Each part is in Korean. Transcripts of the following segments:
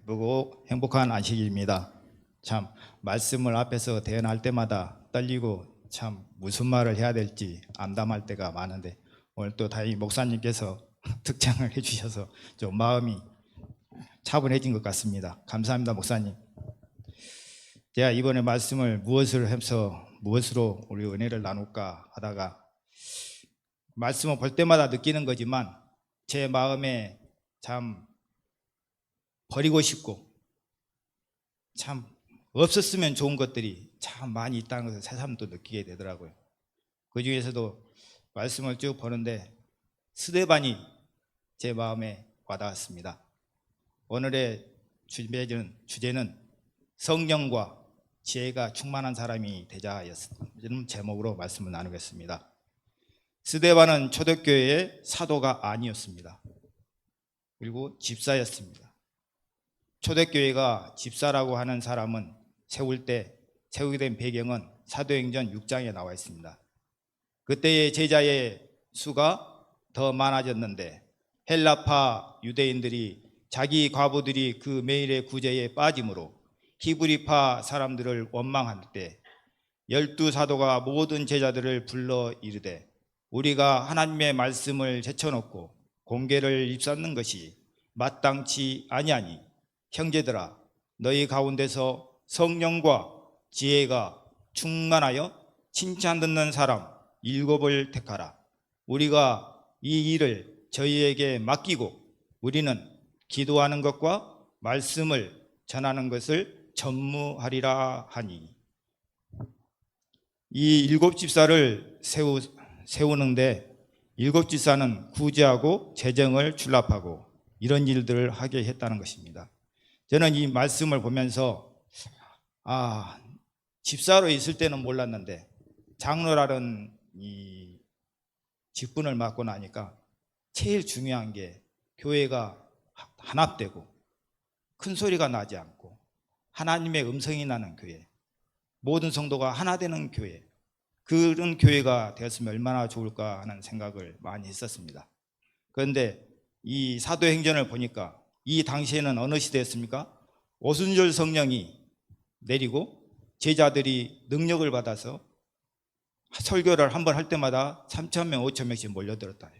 기쁘고 행복한 안식일입니다. 참 말씀을 앞에서 대언할 때마다 떨리고 참 무슨 말을 해야 될지 암담할 때가 많은데 오늘 또 다행히 목사님께서 특장을 해주셔서 좀 마음이 차분해진 것 같습니다. 감사합니다, 목사님. 제가 이번에 말씀을 무엇으로 우리 은혜를 나눌까 하다가 말씀을 볼 때마다 느끼는 거지만 제 마음에 참 버리고 싶고 참 없었으면 좋은 것들이 참 많이 있다는 것을 새삼 또 느끼게 되더라고요. 그 중에서도 말씀을 쭉 보는데 스데반이 제 마음에 와닿았습니다. 오늘의 주제는 성령과 지혜가 충만한 사람이 되자였는 제목으로 말씀을 나누겠습니다. 스데반은 초대교회의 사도가 아니었습니다. 그리고 집사였습니다. 초대교회가 집사라고 하는 사람은 세우게 된 배경은 사도행전 6장에 나와 있습니다. 그때의 제자의 수가 더 많아졌는데 헬라파 유대인들이 자기 과부들이 그 매일의 구제에 빠짐으로 히브리파 사람들을 원망할 때 12사도가 모든 제자들을 불러 이르되 우리가 하나님의 말씀을 제쳐놓고 공계를 입삼는 것이 마땅치 아니하니 형제들아 너희 가운데서 성령과 지혜가 충만하여 칭찬 듣는 사람 7을 택하라. 우리가 이 일을 저희에게 맡기고 우리는 기도하는 것과 말씀을 전하는 것을 전무하리라 하니. 이 7 집사를 세우는데 7 집사는 구제하고 재정을 출납하고 이런 일들을 하게 했다는 것입니다. 저는 이 말씀을 보면서 집사로 있을 때는 몰랐는데 장로라는 이 직분을 맡고 나니까 제일 중요한 게 교회가 단합되고 큰 소리가 나지 않고 하나님의 음성이 나는 교회, 모든 성도가 하나 되는 교회, 그런 교회가 되었으면 얼마나 좋을까 하는 생각을 많이 했었습니다. 그런데 이 사도행전을 보니까 이 당시에는 어느 시대였습니까? 오순절 성령이 내리고 제자들이 능력을 받아서 설교를 한번 할 때마다 3,000명, 5,000명씩 몰려들었다.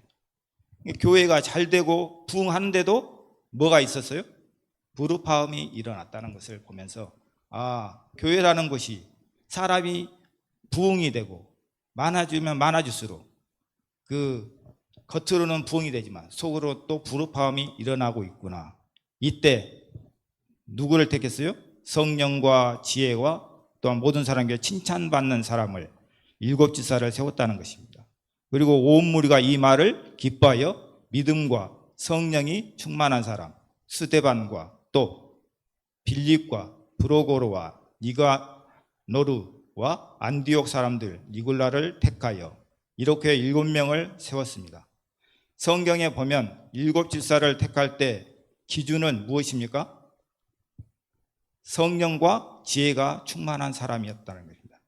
교회가 잘 되고 부흥하는데도 뭐가 있었어요? 부르파음이 일어났다는 것을 보면서 교회라는 곳이 사람이 부흥이 되고 많아지면 많아질수록 그 겉으로는 부흥이 되지만 속으로 또 부르파음이 일어나고 있구나. 이때 누구를 택했어요? 성령과 지혜와 또한 모든 사람에게 칭찬받는 사람을 7 집사를 세웠다는 것입니다. 그리고 온 무리가 이 말을 기뻐하여 믿음과 성령이 충만한 사람 스데반과 또 빌립과 브로고로와 니가노르와 안디옥 사람들 니굴라를 택하여 이렇게 7명을 세웠습니다. 성경에 보면 7 집사를 택할 때 기준은 무엇입니까? 성령과 지혜가 충만한 사람이었다는 것입니다.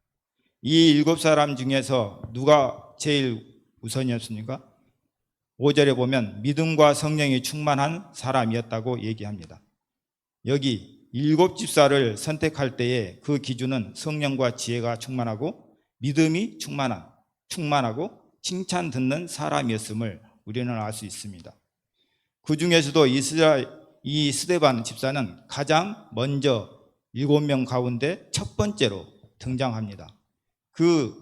이 7 사람 중에서 누가 제일 우선이었습니까? 5절에 보면 믿음과 성령이 충만한 사람이었다고 얘기합니다. 여기 7 집사를 선택할 때의 그 기준은 성령과 지혜가 충만하고 믿음이 충만하고 칭찬 듣는 사람이었음을 우리는 알 수 있습니다. 그 중에서도 이 스데반 집사는 가장 먼저 7명 가운데 첫 번째로 등장합니다. 그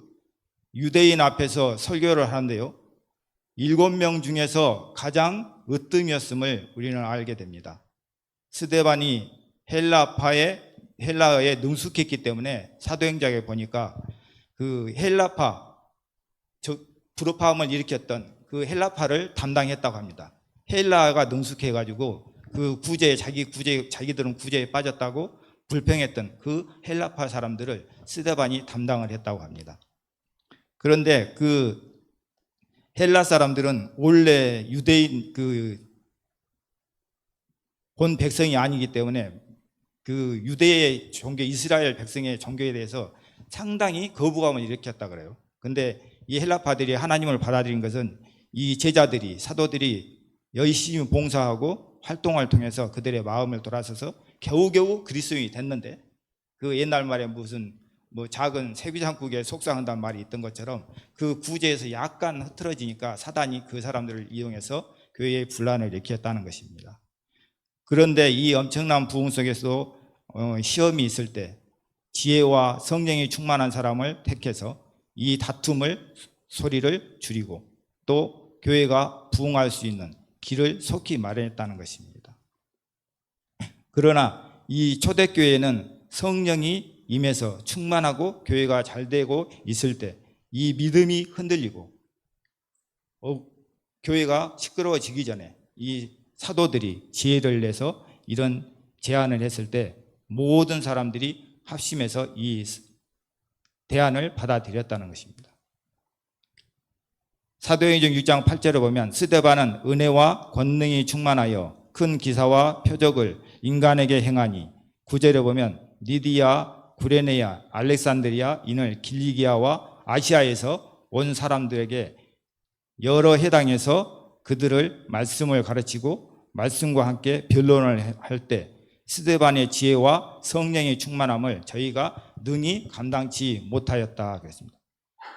유대인 앞에서 설교를 하는데요, 7명 중에서 가장 으뜸이었음을 우리는 알게 됩니다. 스데반이 헬라어에 능숙했기 때문에 사도행전에 보니까 그 헬라파, 부르파음을 일으켰던 그 헬라파를 담당했다고 합니다. 헬라어가 능숙해가지고 그 자기들은 구제에 빠졌다고 불평했던 그 헬라파 사람들을 스데반이 담당을 했다고 합니다. 그런데 그 헬라 사람들은 원래 유대인 본 백성이 아니기 때문에 그 유대의 종교, 이스라엘 백성의 종교에 대해서 상당히 거부감을 일으켰다 그래요. 근데 이 헬라파들이 하나님을 받아들인 것은 이 제자들이, 사도들이 열심히 봉사하고 활동을 통해서 그들의 마음을 돌아서서 겨우겨우 그리스도인이 됐는데, 그 옛날 말에 무슨 뭐 작은 세비장국에 속상한다는 말이 있던 것처럼 그 구제에서 약간 흐트러지니까 사단이 그 사람들을 이용해서 교회에 분란을 일으켰다는 것입니다. 그런데 이 엄청난 부흥 속에서 시험이 있을 때 지혜와 성령이 충만한 사람을 택해서 이 다툼을 소리를 줄이고 또 교회가 부흥할 수 있는 길을 속히 마련했다는 것입니다. 그러나 이 초대교회는 성령이 임해서 충만하고 교회가 잘 되고 있을 때 이 믿음이 흔들리고 교회가 시끄러워지기 전에 이 사도들이 지혜를 내서 이런 제안을 했을 때 모든 사람들이 합심해서 이 대안을 받아들였다는 것입니다. 사도행전 6장 8절에 보면 스데반은 은혜와 권능이 충만하여 큰 기사와 표적을 인간에게 행하니, 9절에 보면 리디아, 구레네야, 알렉산드리아, 이늘 길리기아와 아시아에서 온 사람들에게 여러 해당에서 그들을 말씀을 가르치고 말씀과 함께 변론을 할 때 스데반의 지혜와 성령의 충만함을 저희가 능히 감당치 못하였다 그랬습니다.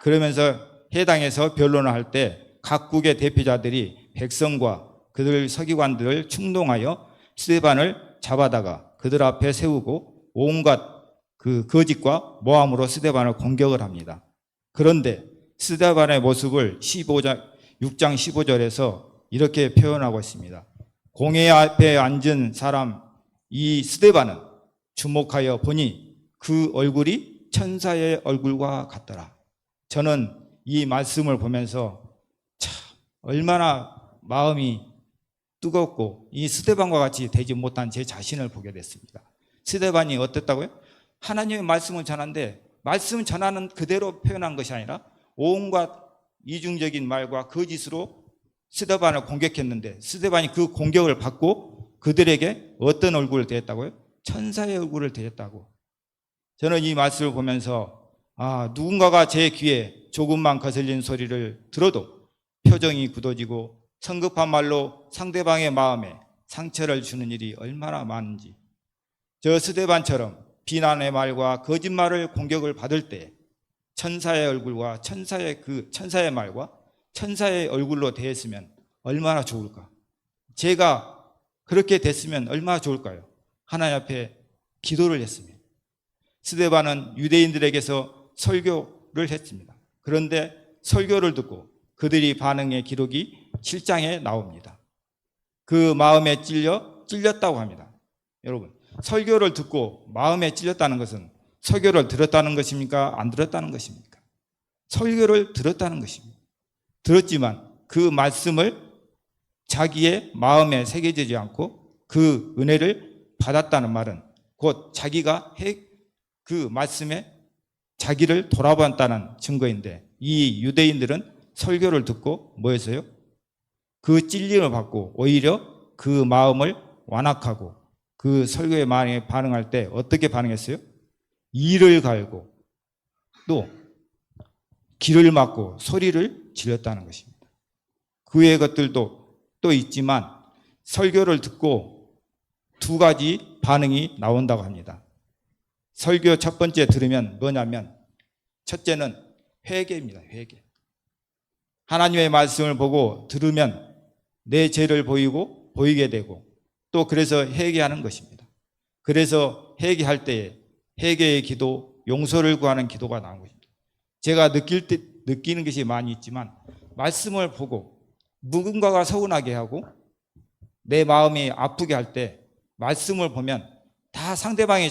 그러면서 해당에서 변론을 할 때 각국의 대표자들이 백성과 그들 서기관들을 충동하여 스데반을 잡아다가 그들 앞에 세우고 온갖 그 거짓과 모함으로 스데반을 공격을 합니다. 그런데 스데반의 모습을 6장 15절에서 이렇게 표현하고 있습니다. 공회 앞에 앉은 사람 이 스데반은 주목하여 보니 그 얼굴이 천사의 얼굴과 같더라. 저는 이 말씀을 보면서 참 얼마나 마음이 뜨겁고 이 스데반과 같이 되지 못한 제 자신을 보게 됐습니다. 스데반이 어땠다고요? 하나님의 말씀을 전하는데 말씀 전하는 그대로 표현한 것이 아니라 온갖 이중적인 말과 거짓으로 스데반을 공격했는데 스데반이 그 공격을 받고 그들에게 어떤 얼굴을 대했다고요? 천사의 얼굴을 대했다고. 저는 이 말씀을 보면서 누군가가 제 귀에 조금만 거슬린 소리를 들어도 표정이 굳어지고 성급한 말로 상대방의 마음에 상처를 주는 일이 얼마나 많은지, 저 스데반처럼 비난의 말과 거짓말을 공격을 받을 때 천사의 얼굴과 천사의 말과 천사의 얼굴로 대했으면 얼마나 좋을까? 제가 그렇게 됐으면 얼마나 좋을까요? 하나님 앞에 기도를 했습니다. 스데반은 유대인들에게서 설교를 했습니다. 그런데 설교를 듣고 그들이 반응의 기록이 7장에 나옵니다. 그 마음에 찔렸다고 합니다. 여러분, 설교를 듣고 마음에 찔렸다는 것은 설교를 들었다는 것입니까? 안 들었다는 것입니까? 설교를 들었다는 것입니다. 들었지만 그 말씀을 자기의 마음에 새겨지지 않고 그 은혜를 받았다는 말은 곧 자기가 그 말씀에 자기를 돌아봤다는 증거인데, 이 유대인들은 설교를 듣고 뭐 했어요? 그 찔림을 받고 오히려 그 마음을 완악하고 그 설교의 마음에 반응할 때 어떻게 반응했어요? 이를 갈고 또 귀를 막고 소리를 질렀다는 것입니다. 그 외의 것들도 또 있지만 설교를 듣고 두 가지 반응이 나온다고 합니다. 설교 첫 번째 들으면 뭐냐면, 첫째는 회개입니다. 회개. 하나님의 말씀을 보고 들으면 내 죄를 보이게 되고 또 그래서 회개하는 것입니다. 그래서 회개할 때에 회개의 기도, 용서를 구하는 기도가 나온 것입니다. 제가 느끼는 것이 많이 있지만 말씀을 보고 누군가가 서운하게 하고 내 마음이 아프게 할 때 말씀을 보면 다 상대방이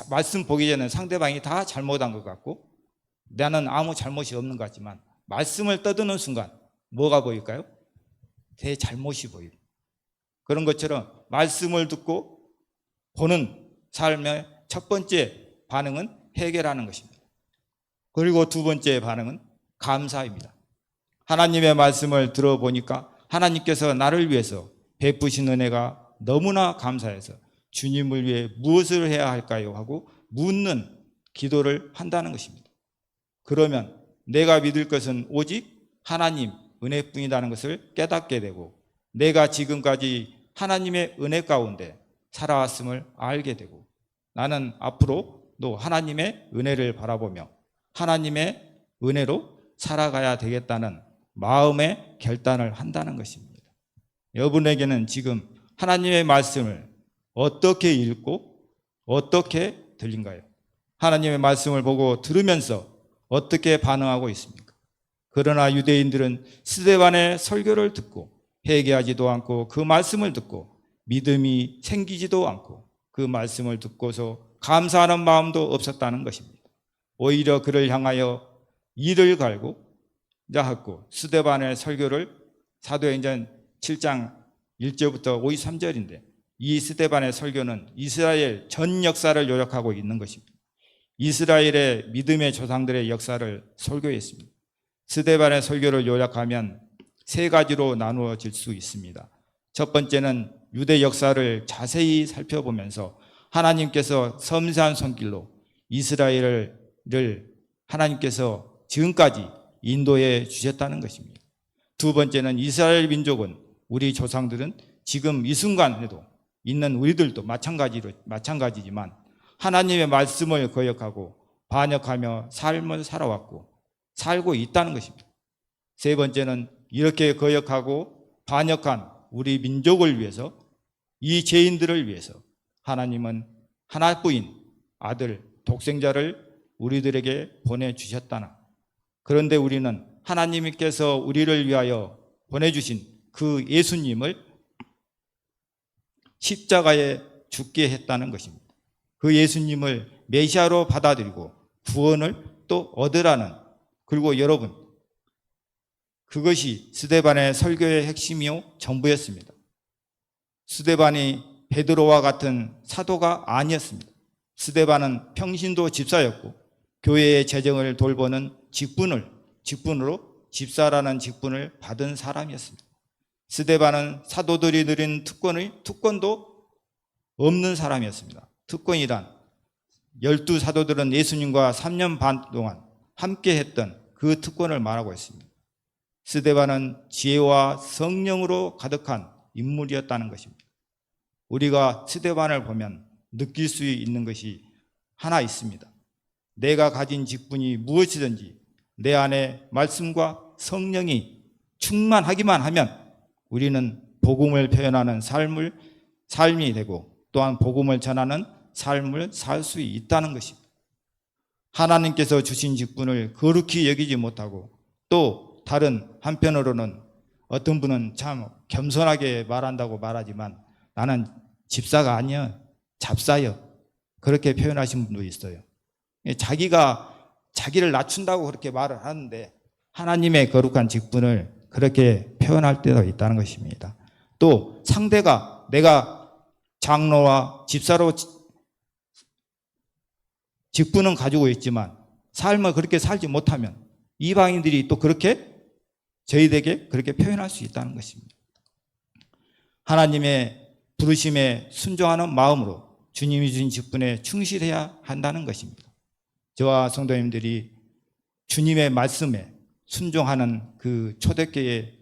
말씀 보기 전에 상대방이 다 잘못한 것 같고 나는 아무 잘못이 없는 것 같지만 말씀을 떠드는 순간 뭐가 보일까요? 내 잘못이 보이고, 그런 것처럼 말씀을 듣고 보는 삶의 첫 번째 반응은 회개라는 것입니다. 그리고 두 번째 반응은 감사입니다. 하나님의 말씀을 들어보니까 하나님께서 나를 위해서 베푸신 은혜가 너무나 감사해서 주님을 위해 무엇을 해야 할까요? 하고 묻는 기도를 한다는 것입니다. 그러면 내가 믿을 것은 오직 하나님 은혜뿐이라는 것을 깨닫게 되고, 내가 지금까지 하나님의 은혜 가운데 살아왔음을 알게 되고, 나는 앞으로도 하나님의 은혜를 바라보며 하나님의 은혜로 살아가야 되겠다는 마음의 결단을 한다는 것입니다. 여러분에게는 지금 하나님의 말씀을 어떻게 읽고 어떻게 들린가요? 하나님의 말씀을 보고 들으면서 어떻게 반응하고 있습니까? 그러나 유대인들은 스데반의 설교를 듣고 회개하지도 않고 그 말씀을 듣고 믿음이 생기지도 않고 그 말씀을 듣고서 감사하는 마음도 없었다는 것입니다. 오히려 그를 향하여 이를 갈고 야하고 스데반의 설교를 사도행전 7장 1절부터 53절인데, 이 스데반의 설교는 이스라엘 전 역사를 요약하고 있는 것입니다. 이스라엘의 믿음의 조상들의 역사를 설교했습니다. 스데반의 설교를 요약하면 세 가지로 나누어질 수 있습니다. 첫 번째는 유대 역사를 자세히 살펴보면서 하나님께서 섬세한 손길로 이스라엘을 하나님께서 지금까지 인도해 주셨다는 것입니다. 두 번째는 이스라엘 민족은, 우리 조상들은 지금 이 순간에도 있는 우리들도 마찬가지지만 하나님의 말씀을 거역하고 반역하며 삶을 살아왔고 살고 있다는 것입니다. 세 번째는 이렇게 거역하고 반역한 우리 민족을 위해서, 이 죄인들을 위해서 하나님은 하나뿐인 아들 독생자를 우리들에게 보내주셨다나, 그런데 우리는 하나님께서 우리를 위하여 보내주신 그 예수님을 십자가에 죽게 했다는 것입니다. 그 예수님을 메시아로 받아들이고 구원을 또 얻으라는, 그리고 여러분, 그것이 스데반의 설교의 핵심이요 전부였습니다. 스데반이 베드로와 같은 사도가 아니었습니다. 스데반은 평신도 집사였고 교회의 재정을 돌보는 직분으로 집사라는 직분을 받은 사람이었습니다. 스데반은 사도들이 누린 특권도 없는 사람이었습니다. 특권이란 12사도들은 예수님과 3년 반 동안 함께 했던 그 특권을 말하고 있습니다. 스데반은 지혜와 성령으로 가득한 인물이었다는 것입니다. 우리가 스데반을 보면 느낄 수 있는 것이 하나 있습니다. 내가 가진 직분이 무엇이든지 내 안에 말씀과 성령이 충만하기만 하면 우리는 복음을 표현하는 삶이 되고 또한 복음을 전하는 삶을 살 수 있다는 것입니다. 하나님께서 주신 직분을 거룩히 여기지 못하고, 또 다른 한편으로는 어떤 분은 참 겸손하게 말한다고 말하지만 나는 집사가 아니야, 잡사요, 그렇게 표현하신 분도 있어요. 자기를 낮춘다고 그렇게 말을 하는데 하나님의 거룩한 직분을 그렇게 표현할 때도 있다는 것입니다. 또 상대가, 내가 장로와 집사로 직분은 가지고 있지만 삶을 그렇게 살지 못하면 이방인들이 또 그렇게 저희에게 그렇게 표현할 수 있다는 것입니다. 하나님의 부르심에 순종하는 마음으로 주님이 주신 직분에 충실해야 한다는 것입니다. 저와 성도님들이 주님의 말씀에 순종하는 그 초대교회의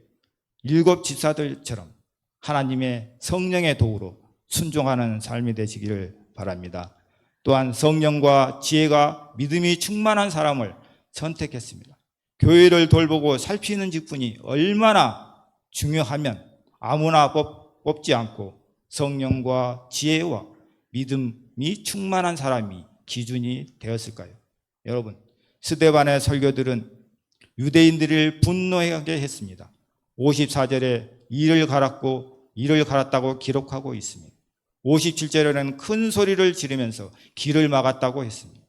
7 집사들처럼 하나님의 성령의 도구로 순종하는 삶이 되시기를 바랍니다. 또한 성령과 지혜가 믿음이 충만한 사람을 선택했습니다. 교회를 돌보고 살피는 직분이 얼마나 중요하면 아무나 뽑지 않고 성령과 지혜와 믿음이 충만한 사람이 기준이 되었을까요? 여러분, 스데반의 설교들은 유대인들을 분노하게 했습니다. 54절에 이를 갈았다고 기록하고 있습니다. 57절에는 큰 소리를 지르면서 길을 막았다고 했습니다.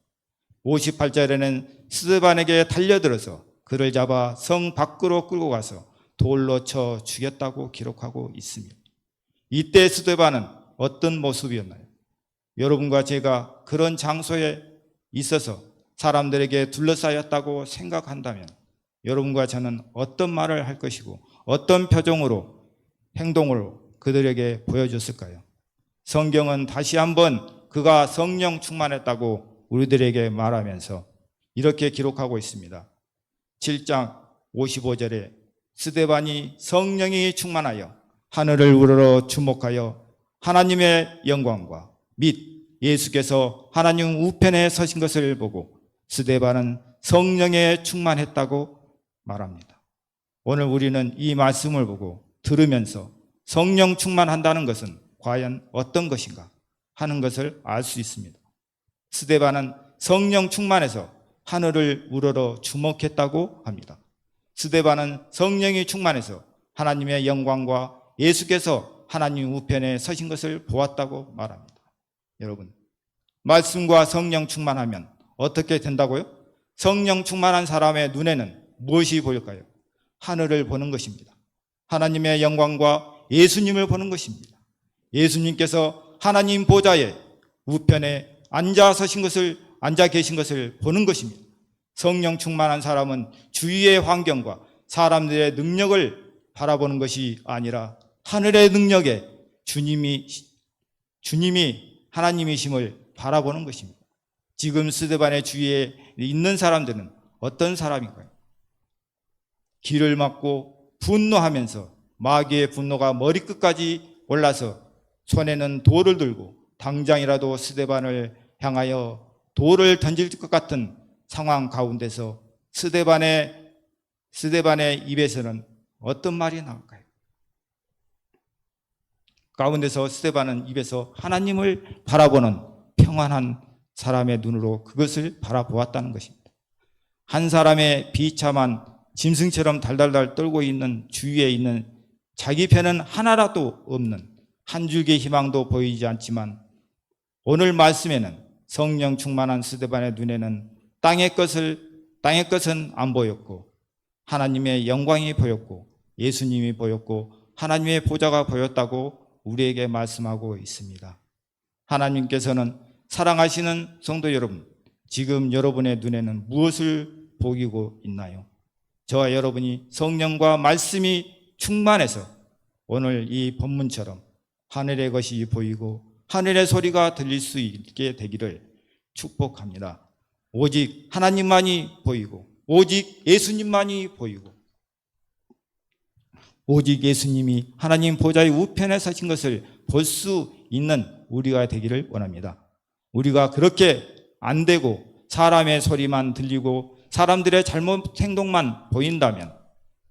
58절에는 스데반에게 달려들어서 그를 잡아 성 밖으로 끌고 가서 돌로 쳐 죽였다고 기록하고 있습니다. 이때 스데반은 어떤 모습이었나요? 여러분과 제가 그런 장소에 있어서 사람들에게 둘러싸였다고 생각한다면 여러분과 저는 어떤 말을 할 것이고 어떤 표정으로, 행동으로 그들에게 보여줬을까요? 성경은 다시 한번 그가 성령 충만했다고 우리들에게 말하면서 이렇게 기록하고 있습니다. 7장 55절에 스데반이 성령이 충만하여 하늘을 우러러 주목하여 하나님의 영광과 및 예수께서 하나님 우편에 서신 것을 보고 스데반은 성령에 충만했다고 말합니다. 오늘 우리는 이 말씀을 보고 들으면서 성령 충만한다는 것은 과연 어떤 것인가 하는 것을 알 수 있습니다. 스데반은 성령 충만해서 하늘을 우러러 주목했다고 합니다. 스데반은 성령이 충만해서 하나님의 영광과 예수께서 하나님 우편에 서신 것을 보았다고 말합니다. 여러분, 말씀과 성령 충만하면 어떻게 된다고요? 성령 충만한 사람의 눈에는 무엇이 보일까요? 하늘을 보는 것입니다. 하나님의 영광과 예수님을 보는 것입니다. 예수님께서 하나님 보좌에 우편에 앉아 계신 것을 보는 것입니다. 성령 충만한 사람은 주위의 환경과 사람들의 능력을 바라보는 것이 아니라 하늘의 능력에 주님이 하나님이심을 바라보는 것입니다. 지금 스데반의 주위에 있는 사람들은 어떤 사람인가요? 길을 막고 분노하면서 마귀의 분노가 머리끝까지 올라서 손에는 돌을 들고 당장이라도 스데반을 향하여 돌을 던질 것 같은 상황 가운데서 스데반의 입에서는 어떤 말이 나올까요? 가운데서 스데반은 입에서 하나님을 바라보는 평안한 사람의 눈으로 그것을 바라보았다는 것입니다. 한 사람의 비참한 짐승처럼 달달달 떨고 있는 주위에 있는 자기 편은 하나라도 없는 한 줄기 희망도 보이지 않지만 오늘 말씀에는 성령 충만한 스데반의 눈에는 땅의 것은 안 보였고 하나님의 영광이 보였고 예수님이 보였고 하나님의 보좌가 보였다고 우리에게 말씀하고 있습니다. 하나님께서는 사랑하시는 성도 여러분, 지금 여러분의 눈에는 무엇을 보이고 있나요? 저와 여러분이 성령과 말씀이 충만해서 오늘 이 본문처럼 하늘의 것이 보이고 하늘의 소리가 들릴 수 있게 되기를 축복합니다. 오직 하나님만이 보이고 오직 예수님만이 보이고 오직 예수님이 하나님 보좌의 우편에 서신 것을 볼 수 있는 우리가 되기를 원합니다. 우리가 그렇게 안 되고 사람의 소리만 들리고 사람들의 잘못 행동만 보인다면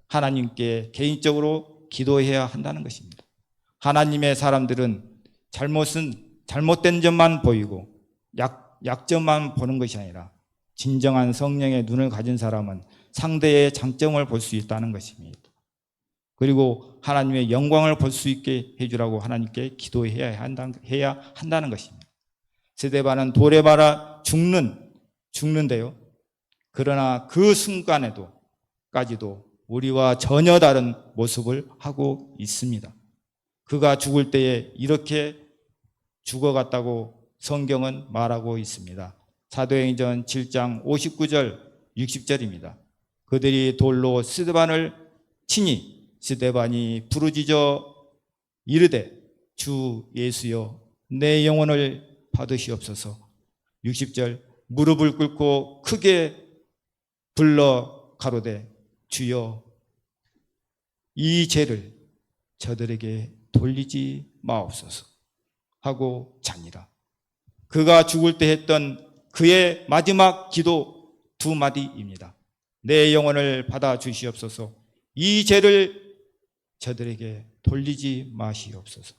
하나님께 개인적으로 기도해야 한다는 것입니다. 하나님의 사람들은 잘못된 점만 보이고 약점만 보는 것이 아니라 진정한 성령의 눈을 가진 사람은 상대의 장점을 볼 수 있다는 것입니다. 그리고 하나님의 영광을 볼 수 있게 해주라고 하나님께 기도해야 한다는 것입니다. 스데반은 돌에 말아 죽는데요. 그러나 그 순간에도까지도 우리와 전혀 다른 모습을 하고 있습니다. 그가 죽을 때에 이렇게 죽어갔다고 성경은 말하고 있습니다. 사도행전 7장 59절 60절입니다. 그들이 돌로 스데반을 치니 스데반이 부르짖어 이르되 주 예수여 내 영혼을 받으시옵소서. 60절 무릎을 꿇고 크게 불러 가로되 주여 이 죄를 저들에게 돌리지 마옵소서 하고 자니라. 그가 죽을 때 했던 그의 마지막 기도 두 마디입니다. 내 영혼을 받아 주시옵소서. 이 죄를 저들에게 돌리지 마시옵소서.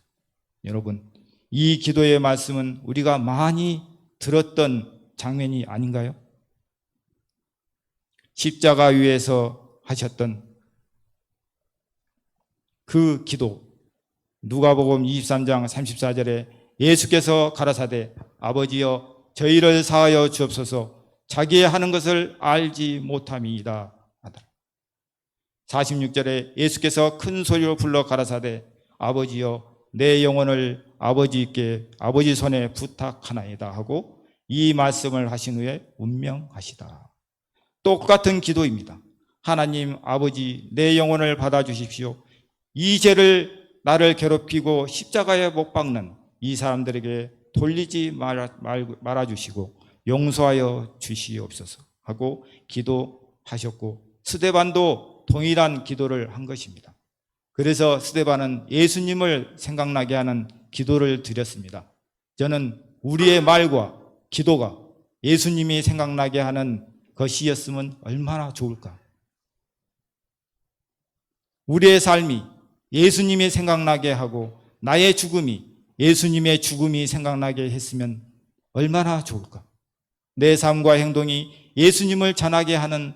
여러분, 이 기도의 말씀은 우리가 많이 들었던 장면이 아닌가요? 십자가 위에서 하셨던 그 기도, 누가복음 23장 34절에 예수께서 가라사대 아버지여 저희를 사하여 주옵소서 자기의 하는 것을 알지 못함이이다 하더라. 46절에 예수께서 큰 소리로 불러 가라사대 아버지여 내 영혼을 아버지 손에 부탁하나이다 하고 이 말씀을 하신 후에 운명하시다. 똑같은 기도입니다. 하나님 아버지 내 영혼을 받아주십시오. 이 죄를 나를 괴롭히고 십자가에 못 박는 이 사람들에게 돌리지 말아주시고 용서하여 주시옵소서 하고 기도하셨고 스데반도 동일한 기도를 한 것입니다. 그래서 스데반은 예수님을 생각나게 하는 기도를 드렸습니다. 저는 우리의 말과 기도가 예수님이 생각나게 하는 것이었으면 얼마나 좋을까. 우리의 삶이 예수님이 생각나게 하고 나의 죽음이 예수님의 죽음이 생각나게 했으면 얼마나 좋을까. 내 삶과 행동이 예수님을 전하는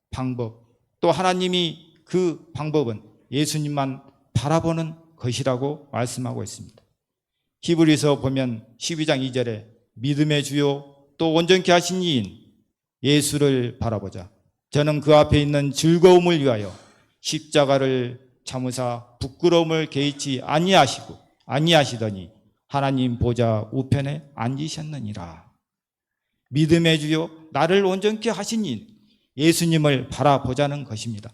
방법, 또 하나님이 그 방법은 예수님만 바라보는 것이라고 말씀하고 있습니다. 히브리서 보면 12장 2절에 믿음의 주요 또 온전케 하신 이인 예수를 바라보자. 저는 그 앞에 있는 즐거움을 위하여 십자가를 참으사 부끄러움을 개의치 아니하시더니 하나님 보좌 우편에 앉으셨느니라. 믿음의 주요 나를 온전케 하신 이인 예수님을 바라보자는 것입니다.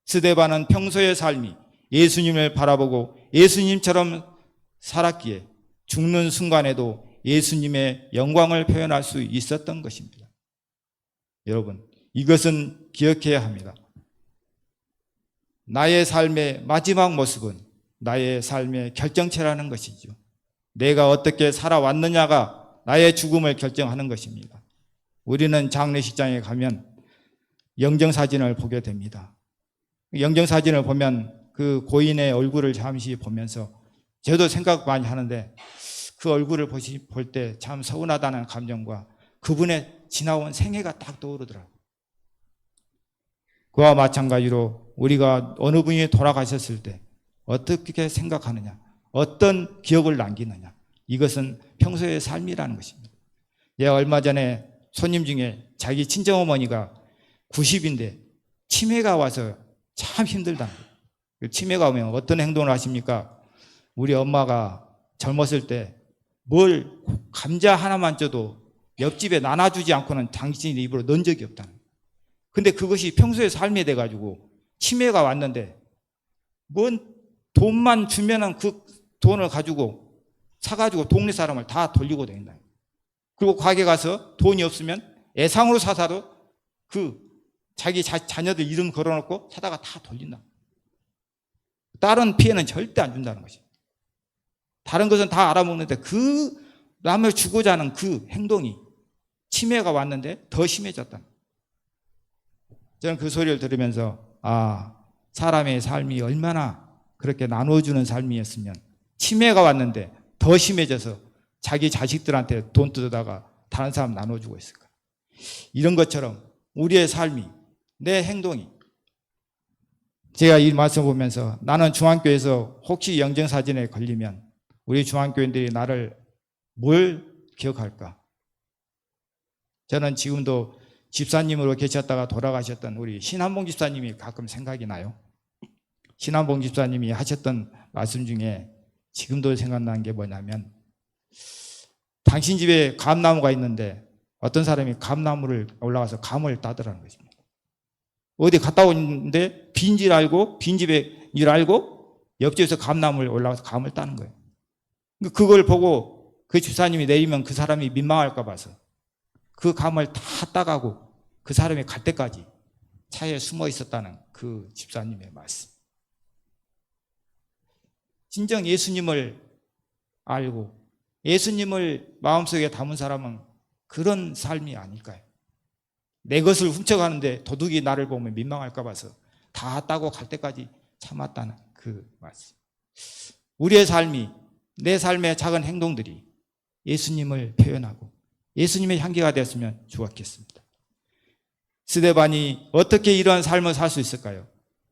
스데반은 평소의 삶이 예수님을 바라보고 예수님처럼 살았기에 죽는 순간에도 예수님의 영광을 표현할 수 있었던 것입니다. 여러분, 이것은 기억해야 합니다. 나의 삶의 마지막 모습은 나의 삶의 결정체라는 것이죠. 내가 어떻게 살아왔느냐가 나의 죽음을 결정하는 것입니다. 우리는 장례식장에 가면 영정사진을 보게 됩니다. 영정사진을 보면 그 고인의 얼굴을 잠시 보면서 저도 생각 많이 하는데 그 얼굴을 볼 때 참 서운하다는 감정과 그분의 지나온 생애가 딱 떠오르더라고요. 그와 마찬가지로 우리가 어느 분이 돌아가셨을 때 어떻게 생각하느냐, 어떤 기억을 남기느냐, 이것은 평소의 삶이라는 것입니다. 제가 얼마 전에 손님 중에 자기 친정어머니가 90인데 치매가 와서 참 힘들다는 거예요. 치매가 오면 어떤 행동을 하십니까? 우리 엄마가 젊었을 때 뭘 감자 하나만 쪄도 옆집에 나눠주지 않고는 당신이 입으로 넣은 적이 없다는 거예요. 근데 그것이 평소의 삶이 돼가지고 치매가 왔는데 뭔 돈만 주면은 그 돈을 가지고 사가지고 동네 사람을 다 돌리고 다닌다. 그리고 가게 가서 돈이 없으면 애상으로 사사도 그 자기 자녀들 이름 걸어놓고 사다가 다 돌린다. 다른 피해는 절대 안 준다는 것이. 다른 것은 다 알아먹는데 그 남을 주고자 하는 그 행동이 치매가 왔는데 더 심해졌다. 저는 그 소리를 들으면서 사람의 삶이 얼마나 그렇게 나눠주는 삶이었으면 치매가 왔는데 더 심해져서 자기 자식들한테 돈 뜯어다가 다른 사람 나눠주고 있을까. 이런 것처럼 우리의 삶이, 내 행동이, 제가 이 말씀 보면서 나는 중앙교회에서 혹시 영정사진에 걸리면 우리 중앙교인들이 나를 뭘 기억할까? 저는 지금도 집사님으로 계셨다가 돌아가셨던 우리 신한봉 집사님이 가끔 생각이 나요. 신한봉 집사님이 하셨던 말씀 중에 지금도 생각나는 게 뭐냐면, 당신 집에 감나무가 있는데 어떤 사람이 감나무를 올라가서 감을 따더라는 것입니다. 어디 갔다 오는데 빈집에 줄 알고 옆집에서 감나무를 올라가서 감을 따는 거예요. 그걸 보고 그 집사님이 내리면 그 사람이 민망할까 봐서 그 감을 다 따가고 그 사람이 갈 때까지 차에 숨어 있었다는 그 집사님의 말씀. 진정 예수님을 알고 예수님을 마음속에 담은 사람은 그런 삶이 아닐까요? 내 것을 훔쳐가는데 도둑이 나를 보면 민망할까 봐서 다 따고 갈 때까지 참았다는 그 말씀. 우리의 삶이, 내 삶의 작은 행동들이 예수님을 표현하고 예수님의 향기가 되었으면 좋았겠습니다. 스데반이 어떻게 이러한 삶을 살 수 있을까요?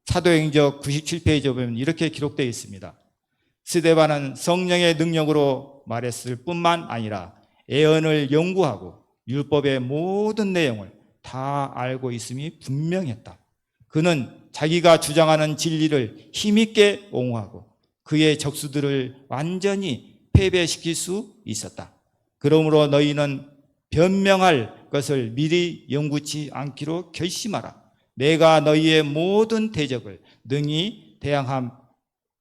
사도행전 97페이지에 보면 이렇게 기록되어 있습니다. 스데반은 성령의 능력으로 말했을 뿐만 아니라 예언을 연구하고 율법의 모든 내용을 다 알고 있음이 분명했다. 그는 자기가 주장하는 진리를 힘있게 옹호하고 그의 적수들을 완전히 패배시킬 수 있었다. 그러므로 너희는 변명할 것을 미리 연구치 않기로 결심하라. 내가 너희의 모든 대적을 능히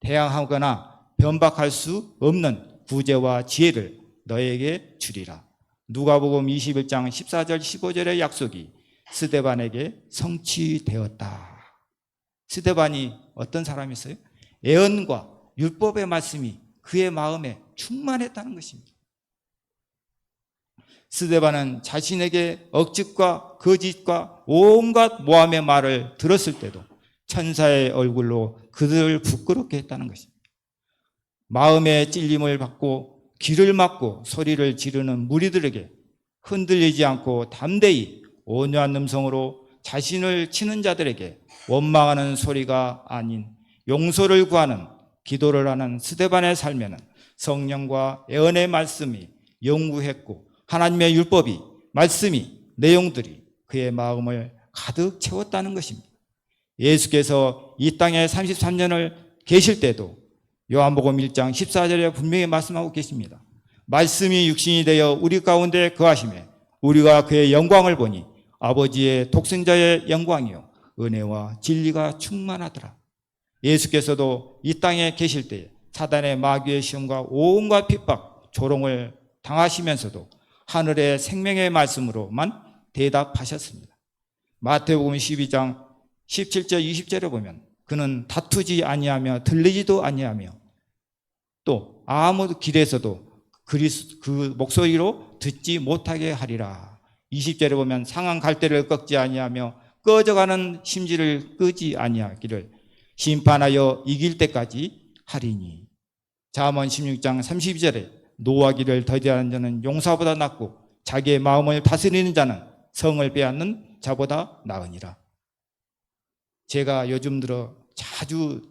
대항하거나 변박할 수 없는 구제와 지혜를 너에게 주리라. 누가복음 21장 14절 15절의 약속이 스데반에게 성취되었다. 스데반이 어떤 사람이었어요? 애언과 율법의 말씀이 그의 마음에 충만했다는 것입니다. 스데반은 자신에게 억측과 거짓과 온갖 모함의 말을 들었을 때도 천사의 얼굴로 그들을 부끄럽게 했다는 것입니다. 마음의 찔림을 받고 귀를 막고 소리를 지르는 무리들에게 흔들리지 않고 담대히 온유한 음성으로 자신을 치는 자들에게 원망하는 소리가 아닌 용서를 구하는 기도를 하는 스데반의 삶에는 성령과 애언의 말씀이 영구했고 하나님의 율법이, 말씀이, 내용들이 그의 마음을 가득 채웠다는 것입니다. 예수께서 이 땅에 33년을 계실 때도 요한복음 1장 14절에 분명히 말씀하고 계십니다. 말씀이 육신이 되어 우리 가운데 거하심에 우리가 그의 영광을 보니 아버지의 독생자의 영광이요 은혜와 진리가 충만하더라. 예수께서도 이 땅에 계실 때에 사단의 마귀의 시험과 온갖 핍박, 조롱을 당하시면서도 하늘의 생명의 말씀으로만 대답하셨습니다. 마태복음 12장 17절 20절에 보면 그는 다투지 아니하며 들리지도 아니하며 또 아무 길에서도 그 목소리로 듣지 못하게 하리라. 20절에 보면 상한 갈대를 꺾지 아니하며 꺼져가는 심지를 끄지 아니하기를 심판하여 이길 때까지 하리니. 잠언 16장 32절에 노하기를 더디하는 자는 용사보다 낫고 자기의 마음을 다스리는 자는 성을 빼앗는 자보다 나으니라. 제가 요즘 들어 자주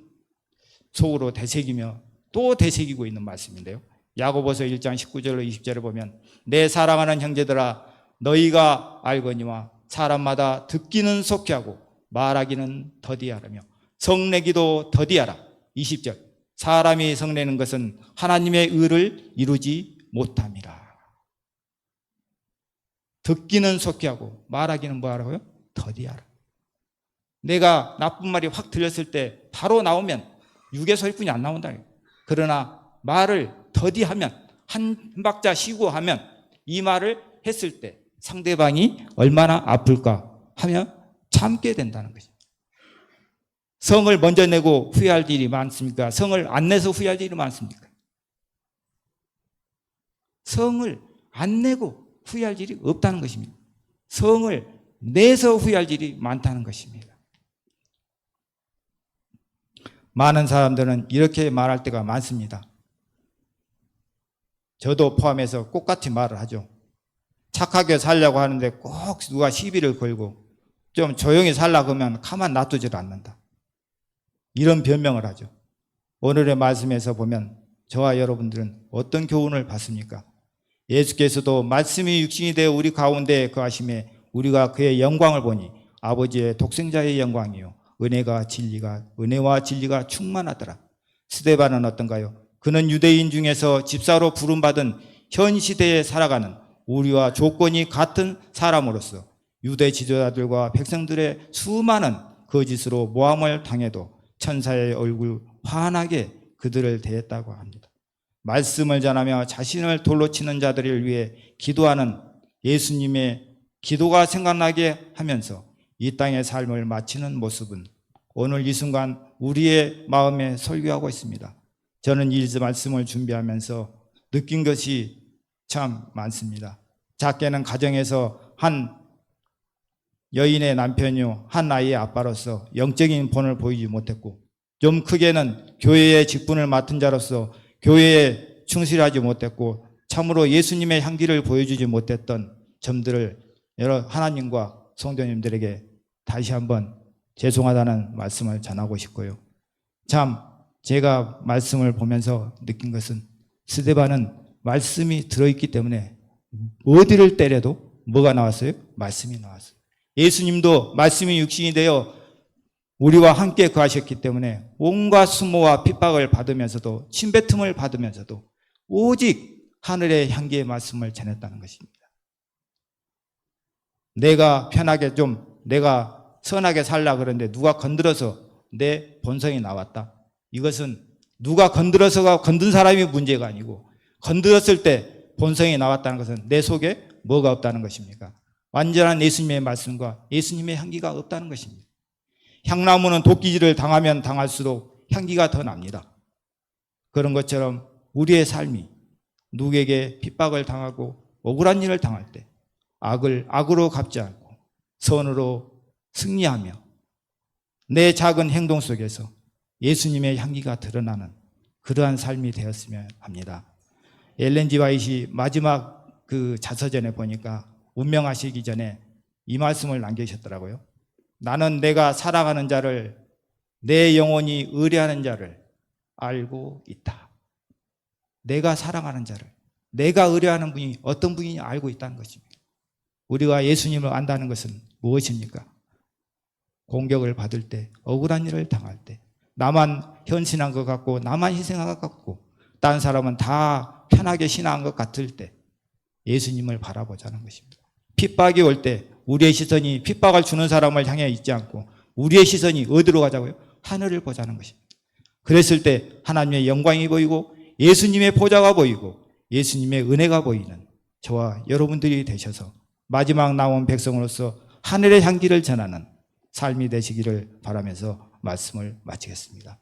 속으로 되새기며 또 되새기고 있는 말씀인데요. 야고보서 1장 19절로 20절을 보면 내 사랑하는 형제들아 너희가 알거니와 사람마다 듣기는 속히 하고 말하기는 더디하라며 성내기도 더디하라. 20절 사람이 성내는 것은 하나님의 의를 이루지 못함이라. 듣기는 속히 하고 말하기는 뭐하라고요? 더디하라. 내가 나쁜 말이 확 들렸을 때 바로 나오면 육의 소리뿐이 안 나온다. 그러나 말을 더디하면 한 박자 쉬고 하면 이 말을 했을 때 상대방이 얼마나 아플까 하면 참게 된다는 것입니다. 성을 먼저 내고 후회할 일이 많습니까? 성을 안 내서 후회할 일이 많습니까? 성을 안 내고 후회할 일이 없다는 것입니다. 성을 내서 후회할 일이 많다는 것입니다. 많은 사람들은 이렇게 말할 때가 많습니다. 저도 포함해서 똑같이 말을 하죠. 착하게 살려고 하는데 꼭 누가 시비를 걸고 좀 조용히 살려고 하면 가만 놔두질 않는다. 이런 변명을 하죠. 오늘의 말씀에서 보면 저와 여러분들은 어떤 교훈을 받습니까? 예수께서도 말씀이 육신이 되어 우리 가운데 거하심에 우리가 그의 영광을 보니 아버지의 독생자의 영광이요 은혜와 진리가 충만하더라. 스데반은 어떤가요? 그는 유대인 중에서 집사로 부름받은 현 시대에 살아가는 우리와 조건이 같은 사람으로서 유대 지도자들과 백성들의 수많은 거짓으로 모함을 당해도 천사의 얼굴 환하게 그들을 대했다고 합니다. 말씀을 전하며 자신을 돌로 치는 자들을 위해 기도하는 예수님의 기도가 생각나게 하면서 이 땅의 삶을 마치는 모습은 오늘 이 순간 우리의 마음에 설교하고 있습니다. 저는 이 말씀을 준비하면서 느낀 것이 참 많습니다. 작게는 가정에서 한 여인의 남편이요 한 아이의 아빠로서 영적인 본을 보이지 못했고, 좀 크게는 교회의 직분을 맡은 자로서 교회에 충실하지 못했고 참으로 예수님의 향기를 보여주지 못했던 점들을 여러 하나님과 성도님들에게 다시 한번 죄송하다는 말씀을 전하고 싶고요. 참 제가 말씀을 보면서 느낀 것은 스데반은 말씀이 들어있기 때문에 어디를 때려도 뭐가 나왔어요? 말씀이 나왔어요. 예수님도 말씀이 육신이 되어 우리와 함께 거하셨기 때문에 온갖 수모와 핍박을 받으면서도 침뱉음을 받으면서도 오직 하늘의 향기의 말씀을 전했다는 것입니다. 내가 편하게 내가 선하게 살라 그러는데 누가 건드려서 내 본성이 나왔다. 이것은 누가 건드려서가 건든 사람이 문제가 아니고 건드렸을 때 본성이 나왔다는 것은 내 속에 뭐가 없다는 것입니까? 완전한 예수님의 말씀과 예수님의 향기가 없다는 것입니다. 향나무는 도끼질을 당하면 당할수록 향기가 더 납니다. 그런 것처럼 우리의 삶이 누구에게 핍박을 당하고 억울한 일을 당할 때 악을 악으로 갚지 않고 선으로 승리하며 내 작은 행동 속에서 예수님의 향기가 드러나는 그러한 삶이 되었으면 합니다. 엘렌 G 화이트이 마지막 그 자서전에 보니까 운명하시기 전에 이 말씀을 남기셨더라고요. 나는 내가 사랑하는 자를, 내 영혼이 의뢰하는 자를 알고 있다. 내가 사랑하는 자를, 내가 의뢰하는 분이 어떤 분인지 알고 있다는 것입니다. 우리가 예수님을 안다는 것은 무엇입니까? 공격을 받을 때, 억울한 일을 당할 때, 나만 헌신한 것 같고 나만 희생한 것 같고 다른 사람은 다 편하게 신앙한 것 같을 때 예수님을 바라보자는 것입니다. 핍박이 올 때 우리의 시선이 핍박을 주는 사람을 향해 있지 않고 우리의 시선이 어디로 가자고요? 하늘을 보자는 것입니다. 그랬을 때 하나님의 영광이 보이고 예수님의 보좌가 보이고 예수님의 은혜가 보이는 저와 여러분들이 되셔서 마지막 남은 백성으로서 하늘의 향기를 전하는 삶이 되시기를 바라면서 말씀을 마치겠습니다.